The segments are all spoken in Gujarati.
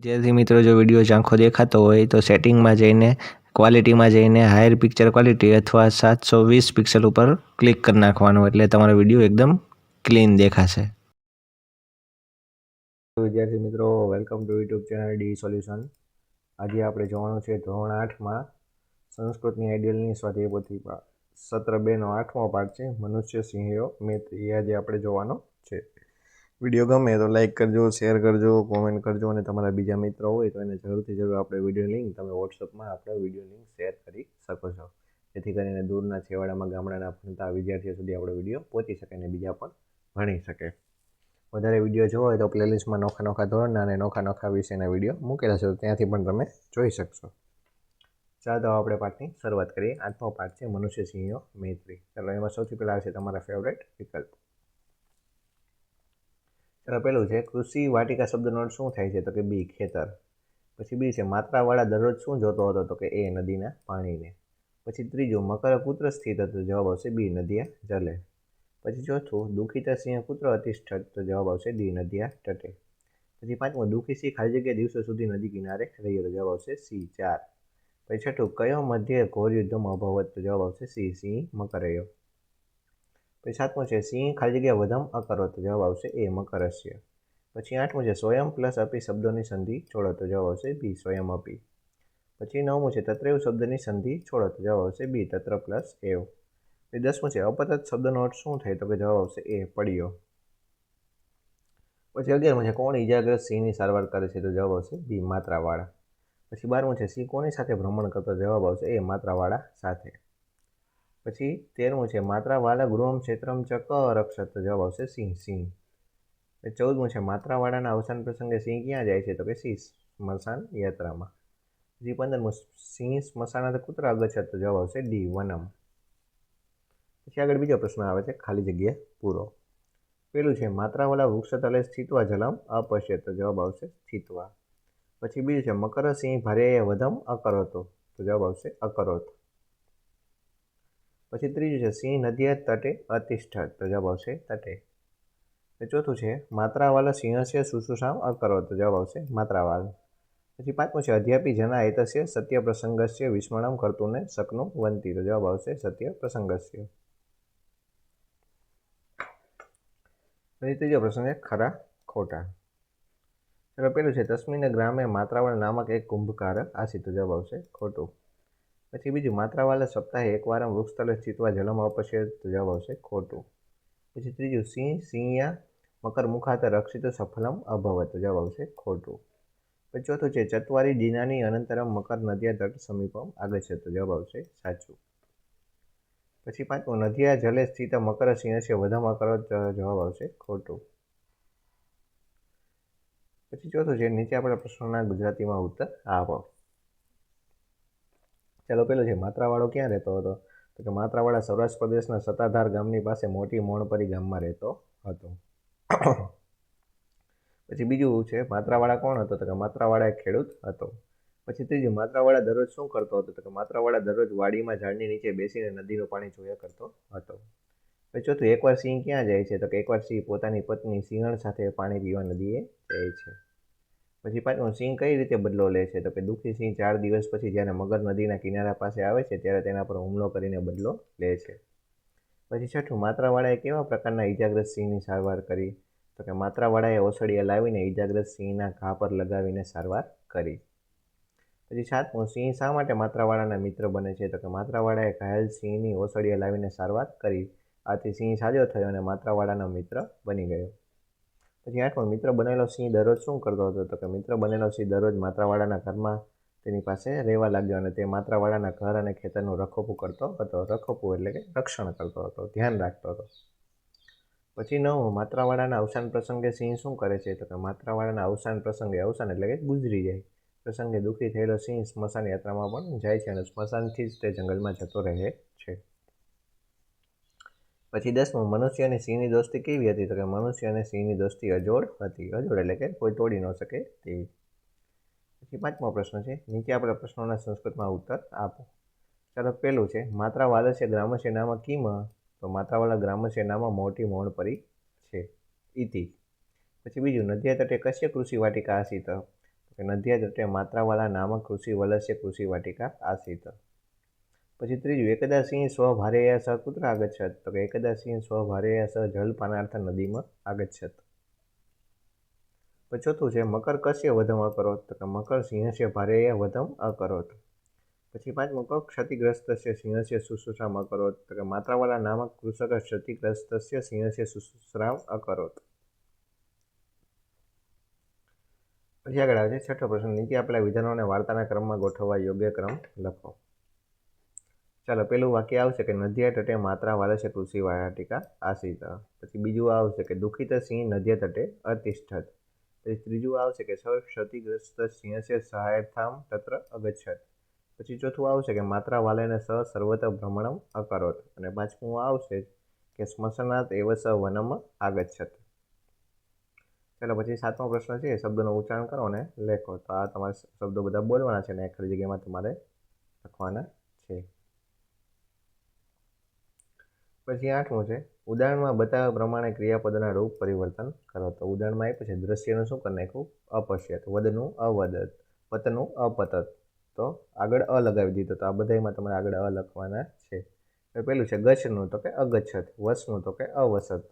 વિદ્યાર્થી મિત્રો, જો વિડીયો ઝાંખો દેખાતો હોય તો સેટિંગમાં જઈને ક્વોલિટીમાં જઈને હાયર પિક્ચર ક્વોલિટી અથવા 720 પિક્સલ ઉપર ક્લિક કરી નાખવાનું, એટલે તમારો વિડીયો એકદમ ક્લીન દેખાશે. વિદ્યાર્થી મિત્રો, welcome to YouTube channel D solution. આજે આપણે જોવાનું છે ધોરણ 8માં સંસ્કૃતની આઈડિયલની સ્વાધ્યાય પોથીમાં સત્ર 2નો 8મો પાઠ છે મનુષ્ય સિંહયો મૈત્રી. આજે આપણે જોવાનો છે. વિડીયો ગમે તો લાઇક કરજો, શેર કરજો, કોમેન્ટ કરજો, અને તમારા બીજા મિત્રો હોય તો એને જરૂર આપણે વિડીયો લિંક તમે વોટ્સઅપમાં આપણે વિડીયો લિંક શેર કરી શકો છો, જેથી કરીને દૂરના છેવાડામાં ગામડાના ભણતા વિદ્યાર્થીઓ સુધી આપણો વિડીયો પહોંચી શકે અને બીજા પણ ભણી શકે. વધારે વિડીયો જોવો હોય તો પ્લેલિસ્ટમાં નોખા ધોરણના અને નોખા વિષયના વિડીયો મૂકેલા છે, ત્યાંથી પણ તમે જોઈ શકશો. ચાલો આપણે પાઠની શરૂઆત કરીએ. 8મો પાઠ છે મનુષ્ય સિંહયો મૈત્રી. ચાલો એમાં સૌથી પહેલાં આવશે તમારા ફેવરેટ વિકલ્પ. ચાલો પહેલું છે કૃષિ વાટિકા શબ્દનો અર્થ શું થાય છે? તો કે બી ખેતર. પછી બી છે માત્રાવાળા દરરોજ શું જોતો હતો? તો કે એ નદીના પાણીને. પછી ત્રીજું મકર પુત્ર સ્થિત હતો. જવાબ આવશે બી નદિયા જલે. પછી ચોથું દુઃખિત સિંહ પુત્ર અતિષ્ઠત. તો જવાબ આવશે ડી નદિયા તટે. પછી પાંચમું દુઃખી સિંહ ખાલી જગ્યા દિવસો સુધી નદી કિનારે રહ્યો. તો જવાબ આવશે સી 4. પછી છઠ્ઠું કયો મધ્ય ઘોર યુદ્ધમાં અભાવત? તો જવાબ આવશે સી સિંહ મકર રહ્યો. પછી સાતમું છે સિંહ ખાલી જગ્યા વધમ અકરો. તો જવાબ આવશે એ મકરસ્ય. પછી આઠમું છે સ્વયં પ્લસ અપી શબ્દોની સંધિ છોડો. તો જવાબ આવશે બી સ્વયં અપી. પછી નવમું છે તત્રેવ શબ્દની સંધિ છોડો. તો જવાબ આવશે બી તત્ર પ્લસ એવ. પછી 10મું છે અપતત શબ્દનો અર્થ શું થાય? તો કે જવાબ આવશે એ પડ્યો. પછી 11મું છે કોણ ઈજાગ્રસ્ત સિંહની સારવાર કરે છે? તો જવાબ આવશે બી માત્રાવાળા. પછી 12મું છે સિંહ કોની સાથે ભ્રમણ કરતો? જવાબ આવશે એ માત્રાવાળા સાથે. પછી 13મું છે માત્રાવાળા ગૃહમ ક્ષેત્રમ ચ ક રક્ષત. તો જવાબ આવશે સિંહ. 14મું છે માત્રાવાળાના અવસાન પ્રસંગે સિંહ ક્યાં જાય છે? તો કે સિંહ સ્મશાન યાત્રામાં. પછી 15મું સિંહ સ્મશાનાથ કુત્ર અગચ્છત. તો જવાબ આવશે ડી વનમ. પછી આગળ બીજો પ્રશ્ન આવે છે ખાલી જગ્યા પૂરો. પેલું છે માત્રાવાળા વૃક્ષ તલે સ્થિત્વા જલમ અપશ્યત. તો જવાબ આવશે સ્થિત્વા. પછી બીજું છે મકર સિંહ ભારે વધમ અકરોતો. તો જવાબ આવશે અકરોત. પછી ત્રીજું છે સિંહ નદીયા તટે અતિષ્ઠત. તો જવાબ આવશે તટે. ચોથું છે માત્રાવાલા સિંહસ્ય શુશ્રુષામ અકરોત. તો જવાબ આવશે માત્રાવાલ. પછી પાંચમું છે અધ્યાપી જના એતસ્ય સત્ય પ્રસંગસ્ય વિસ્મરણમ કરતું ને શકનું વંતી. તો જવાબ આવશે સત્ય પ્રસંગસ્ય. પછી ત્રીજો પ્રશ્ન છે ખરા ખોટા. ચાલો પેલું છે તસ્મીન ગ્રામે માત્રાવાળા નામક એક કુંભકાર આસી. તો જવાબ આવશે ખોટું. પછી બીજું માત્રાવાળા સપ્તાહે એકવાર વૃક્ષ તલે સ્થિત્વા જલમ અપશ્યત. તો જવાબ આવશે ખોટું. પછી ત્રીજું સિંહયા મકર મુખાત રક્ષિત સફલમ અભવત. તો જવાબ આવશે ખોટું. પછી ચોથું છે ચત્વારી દિનાની અનંતરમ મકર નદિયા તટ સમીપમ આગચ્છત. તો જવાબ આવશે સાચું. પછી પાંચમું નદિયા જલે સ્થિત મકર સિંહસ્ય વધમ અકરોત. જવાબ આવશે ખોટું. પછી ચોથું છે નીચે આપણા પ્રશ્નોના ગુજરાતીમાં ઉત્તર આપો. ચાલો પેલું છે માત્રાવાળો ક્યાં રહેતો હતો? તો કે માત્રાવાળા સૌરાષ્ટ્ર પ્રદેશના સત્તાધાર ગામની પાસે મોટી મોણપરી ગામમાં રહેતો હતો. પછી બીજું છે માત્રાવાળા કોણ હતો? તો કે માત્રાવાળા એક ખેડૂત હતો. પછી ત્રીજું માત્રાવાળા દરરોજ શું કરતો હતો? તો કે માત્રાવાળા દરરોજ વાડીમાં ઝાડની નીચે બેસીને નદીનું પાણી જોયા કરતો હતો. પછી ચોથું એકવાર સિંહ ક્યાં જાય છે? તો કે એકવાર સિંહ પોતાની પત્ની સિંહણ સાથે પાણી પીવા નદીએ જાય છે. પછી પાંચમું સિંહ કઈ રીતે બદલો લે છે? તો કે દુઃખી સિંહ 4 દિવસ પછી જ્યારે મગર નદીના કિનારા પાસે આવે છે ત્યારે તેના પર હુમલો કરીને બદલો લે છે. પછી છઠ્ઠું માત્રાવાળાએ કેવા પ્રકારના ઈજાગ્રસ્ત સિંહની સારવાર કરી? તો કે માત્રાવાળાએ ઓસડિયા લાવીને ઈજાગ્રસ્ત સિંહના ઘા પર લગાવીને સારવાર કરી. પછી સાતમું સિંહ શા માટે માત્રાવાળાના મિત્ર બને છે? તો કે માત્રાવાળાએ ઘાયલ સિંહની ઓસડિયા લાવીને સારવાર કરી. આથી સિંહ સાજો થયો અને માત્રાવાળાનો મિત્ર બની ગયો. પછી આઠમું મિત્ર બનેલો સિંહ દરરોજ શું કરતો હતો? તો કે મિત્ર બનેલો સિંહ દરરોજ માત્રાવાળાના ઘરમાં તેની પાસે રહેવા લાગ્યો અને તે માત્રાવાળાના ઘર અને ખેતરનું રખોપું કરતો હતો. રખોપું એટલે કે રક્ષણ કરતો હતો, ધ્યાન રાખતો હતો. પછી નવમું માત્રાવાળાના અવસાન પ્રસંગે સિંહ શું કરે છે? તો કે માત્રાવાળાના અવસાન પ્રસંગે, અવસાન એટલે કે ગુજરી જાય પ્રસંગે દુઃખી થયેલો સિંહ સ્મશાન યાત્રામાં પણ જાય છે અને સ્મશાનથી જ તે જંગલમાં જતો રહે છે. પછી 10મું મનુષ્ય અને સિંહની દોસ્તી કેવી હતી? તો કે મનુષ્ય અને સિંહની દોસ્તી અજોડ હતી. અજોડ એટલે કે કોઈ તોડી ન શકે તેવી. પછી 5મો પ્રશ્ન છે નીચે આપેલા પ્રશ્નોના સંસ્કૃતમાં ઉત્તર આપો. ચાલો પેલું છે માત્રાવાલસ્ય ગ્રામસ્ય નામ કિમ? તો માત્રાવાળા ગ્રામસ્ય નામ મોટી મોણપરી છે ઇતિ. પછી બીજું નદિયા તટે કશ્ય કૃષિ વાટિકા આસીત? તો કે નદીયા તટે માત્રાવાળા નામક કૃષિ વલસ્ય કૃષિ વાટિકા આસીત. પછી ત્રીજું, એકદા સિંહ સ્વભારેયા સ કુત્ર આગચ્છત, તો કે એકદા સિંહ સ્વભારેયા સ જલપાનાર્થ નદીમાં આગચ્છત. પછી ચોથું છે મકર કસ્ય વધમ અકરોત, તો કે મકર સિંહસ્ય ભારેયા વધમ અકરોત. પછી પાંચમું, ક્ષતિગ્રસ્ત સિંહસ્ય શુશ્રુષામ અકરોત, તો કે માત્રાવાળા નામક કૃષક ક્ષતિગ્રસ્ત સિંહસ્ય શુશ્રુષામ અકરોત. પછી આગળ આવે છે છઠ્ઠો પ્રશ્ન, નીચે આપેલા વિધાનોને વાર્તાના ક્રમમાં ગોઠવવા યોગ્ય ક્રમ લખો. ચાલો, પેલું વાક્ય આવશે કે નદીયા તટે માત્રા વાલસ્ય કૃષિ વાટિકા આસીત. પછી બીજું આવશે કે દુઃખિત સિંહ નદીયા તટે અતિષ્ઠત. પછી ત્રીજું આવશે કે ક્ષતિગ્રસ્ત સિંહસ્ય સહાયથામ તત્ર અગચ્છત. પછી ચોથું આવશે કે માત્રા વાલેને સ સર્વત્ર ભ્રમણમ અકરોત. અને પાંચમું આવશે કે સ્મશાનાત એવ સ વનમ આગચ્છત. ચાલો, પછી સાતમો પ્રશ્ન છે, શબ્દોનું ઉચ્ચારણ કરો અને લેખો. તો આ તમારે શબ્દો બધા બોલવાના છે અને ખાલી જગ્યામાં તમારે લખવાના છે. પછી આઠમું છે, ઉદાહરણમાં બતાવ્યા પ્રમાણે ક્રિયાપદના રૂપ પરિવર્તન કરો. તો ઉદાહરણમાં આપ્યું છે દ્રશ્યનું શું કરી નાખ્યું, અપશ્યત, વદનું અવદત, પતનું અપતત. તો આગળ અ લગાવી દીધો, તો આ બધામાં તમારે આગળ અ લખવાના છે. પેલું છે ગચ્છનું, તો કે અગચ્છત, વસનું, તો કે અવસત.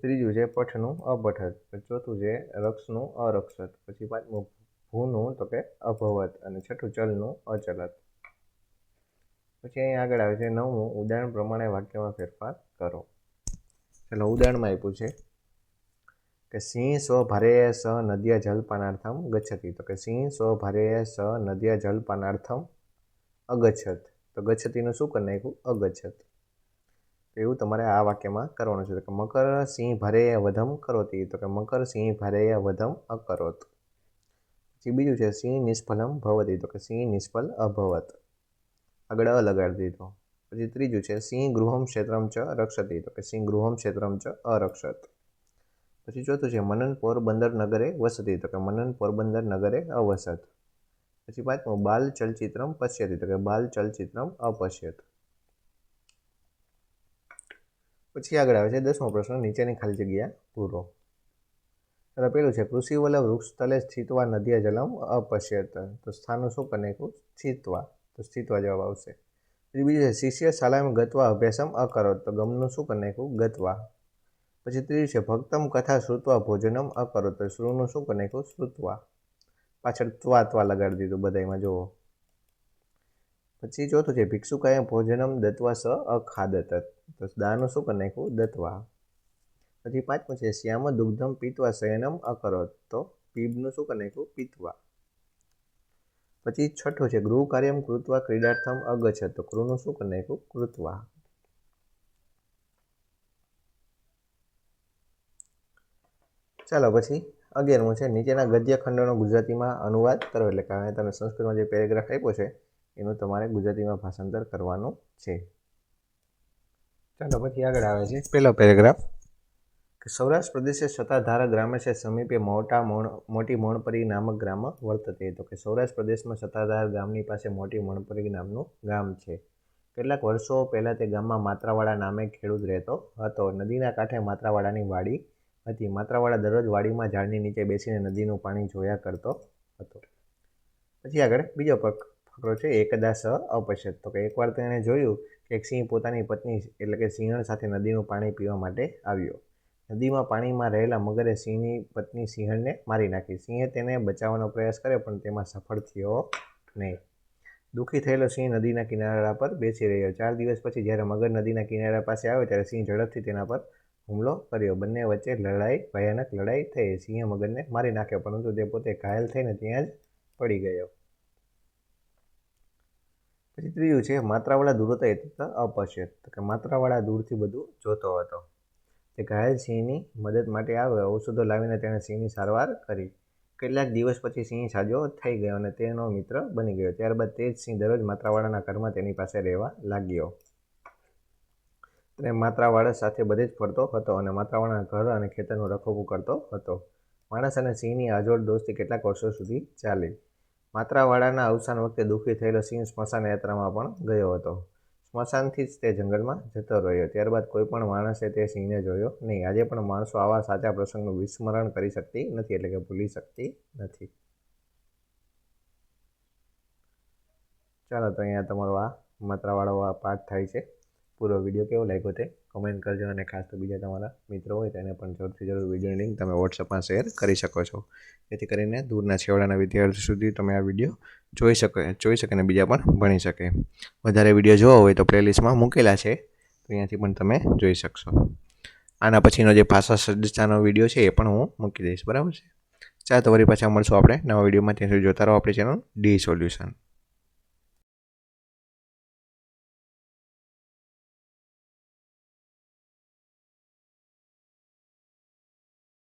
ત્રીજું છે પઠનું અપઠત. ચોથું છે રક્ષનું અરક્ષત. પછી પાંચમું ભૂનું, તો કે અભવત. અને છઠ્ઠું ચલનું અચલત. પછી અહીં આગળ આવે છે નવમું, ઉદાહરણ પ્રમાણે વાક્યમાં ફેરફાર કરો. ચાલો, ઉદાહરણમાં આપ્યું છે કે સિંહ સ્વભારેય સ નદ્યા જલપાનાર્થમ ગચ્છતિ. તો કે સિંહ સ્વભારેય સ નદ્યા જલપાનાર્થમ અગચ્છત. તો ગચ્છતિનું શું કરી નાખ્યું, અગચ્છત. એવું તમારે આ વાક્યમાં કરવાનું છે. તો કે મકર સિંહ ભારેય વધમ કરોતી, તો કે મકર સિંહ ભારેય વધમ અકરોત. પછી બીજું છે સિંહ નિષ્ફલમ ભવતી, તો કે સિંહ નિષ્ફલ અભવત. આગળ અ લગાડી દીધો. પછી ત્રીજું છે સિંહ ગૃહમ ક્ષેત્રમ ચ રક્ષતી, તો કે સિંહ ગૃહમ ક્ષેત્રમ ચ અરક્ષત. પછી ચોથું છે મનન પોરબંદર નગરે વસતી, તો કે મનન પોરબંદર નગરે અવસત. પછી પાંચમું બાલ ચલચિત્રમ પશ્યતી, તો કે બાલ ચલચિત્રમ અપશ્યત. પછી આગળ આવે છે દસમો પ્રશ્ન, નીચેની ખાલી જગ્યા પૂરો. એટલે પેલું છે કૃષિવલ વૃક્ષસ્થલે સ્થિત્વા નદીયા જલમ અપશ્યત. તો સ્થાનનું શું કરી નાખ્યું, સ્થિત્વા. તો સ્થિત્વા જવાબ આવશે. પછી બીજું છે શિષ્ય શાલામાં ગત્વા અભ્યાસમ અકરોત. તો ગમનું શું કરી નાખ્યું, ગત્વા. પછી ત્રીજું છે ભક્તમ કથા શ્રુત્વા ભોજનમ અકરોત. તો શ્રુનું શું કરી નાખ્યું, શ્રુત્વા. પાછળ ત્વા લગાડી દીધું બધામાં જુઓ. પછી ચોથું છે ભિક્ષુકાય ભોજનમ દત્વા સ અખાદત. તો દાનું શું કરી નાખ્યું, દત્વા. પછી પાંચમું છે શ્યામ દુગ્ધમ પીતવા શયનમ અકરોત. તો પીબનું શું કરી નાખ્યું, પીતવા. પછી છઠ્ઠું છે ગૃહ કાર્યમ કૃત્વા ક્રીડાર્થમ અગચ્છત. તો કૃનું શું કરી નાખ્યું, કૃત્વા. ચાલો, પછી 11મું છે નીચેના ગદ્ય ખંડોનો ગુજરાતીમાં અનુવાદ કરો. એટલે કે તમે સંસ્કૃતમાં જે પેરેગ્રાફ આપ્યો છે એનું તમારે ગુજરાતીમાં ભાષાંતર કરવાનું છે. ચાલો, પછી આગળ આવે છે પહેલો પેરેગ્રાફ કે સૌરાષ્ટ્ર પ્રદેશે સત્તાધાર ગ્રામસ્ય સમીપે મોટી મોણપરી નામક ગ્રામ વર્તતે. તો કે સૌરાષ્ટ્ર પ્રદેશમાં સત્તાધાર ગામની પાસે મોટી મોણપરી નામનું ગામ છે. કેટલાક વર્ષો પહેલાં તે ગામમાં માત્રાવાળા નામે ખેડૂત રહેતો હતો. નદીના કાંઠે માત્રાવાળાની વાડી હતી. માત્રાવાળા દરરોજ વાડીમાં ઝાડની નીચે બેસીને નદીનું પાણી જોયા કરતો હતો. પછી આગળ બીજો ફકરો છે એકદા સ અપશ્યત. તો કે એકવાર તેણે જોયું કે એક સિંહ પોતાની પત્ની એટલે કે સિંહણ સાથે નદીનું પાણી પીવા માટે આવ્યો. નદીમાં પાણીમાં રહેલા મગરે સિંહની પત્ની સિંહણને મારી નાખી. સિંહે તેને બચાવવાનો પ્રયાસ કર્યો પણ તેમાં સફળ થયો નહીં. દુઃખી થયેલો સિંહ નદીના કિનારા પર બેસી રહ્યો. 4 દિવસ પછી જ્યારે મગર નદીના કિનારા પાસે આવ્યો ત્યારે સિંહ ઝડપથી તેના પર હુમલો કર્યો. બંને વચ્ચે ભયાનક લડાઈ થઈ. સિંહે મગરને મારી નાખ્યો પરંતુ તે પોતે ઘાયલ થઈને ત્યાં જ પડી ગયો. પછી ત્રીજું છે માત્રાવાળા દૂર હતા એટલે અપશ્યત. તો કે માત્રાવાળા દૂરથી બધું જોતો હતો. તે ઘાયલ સિંહની મદદ માટે આવ્યો. ઔષધો લાવીને તેણે સિંહની સારવાર કરી. કેટલાક દિવસ પછી સિંહ સાજો થઈ ગયો અને તેનો મિત્ર બની ગયો. ત્યારબાદ તે જ સિંહ દરરોજ માત્રાવાળાના ઘરમાં તેની પાસે રહેવા લાગ્યો. તે માત્રાવાળા સાથે બધે જ ફરતો હતો અને માત્રાવાળાના ઘર અને ખેતરનું રખોપું કરતો હતો. માણસ અને સિંહની અજોડ દોસ્તી કેટલાક વર્ષો સુધી ચાલી. માત્રાવાળાના અવસાન વખતે દુઃખી થયેલો સિંહ સ્મશાન યાત્રામાં પણ ગયો હતો. સ્મશાનથી જ તે જંગલમાં જતો રહ્યો. ત્યારબાદ કોઈ પણ માણસે તે સિંહને જોયો નહીં. આજે પણ માણસો આવા સાચા પ્રસંગનું વિસ્મરણ કરી શકતી નથી, એટલે કે ભૂલી શકતી નથી. ચાલો, તો અહીંયા તમારો આ માત્રાવાળો આ પાઠ થાય છે. પૂરો વિડીયો કેવો લાગ્યો તે કમેન્ટ કરજો, અને ખાસ તો બીજા તમારા મિત્રો હોય તેને પણ જરૂરથી જરૂર વિડીયોની લિંક તમે વોટ્સઅપમાં શેર કરી શકો છો, જેથી કરીને દૂરના છેવાડાના વિદ્યાર્થીઓ સુધી તમે આ વિડીયો જોઈ શકે અને બીજા પણ ભણી શકે. વધારે વિડીયો જોવા હોય તો પ્લેલિસ્ટમાં મૂકેલા છે, તો અહીંયાથી પણ તમે જોઈ શકશો. આના પછીનો જે ભાષા સજ્જતાનો વિડીયો છે એ પણ હું મૂકી દઈશ, બરાબર છે. ચાલો, તો વળી પાછા મળશું આપણે નવા વિડીયોમાં. ત્યાં સુધી જોતા રહો આપણી ચેનલ ડી સોલ્યુશન.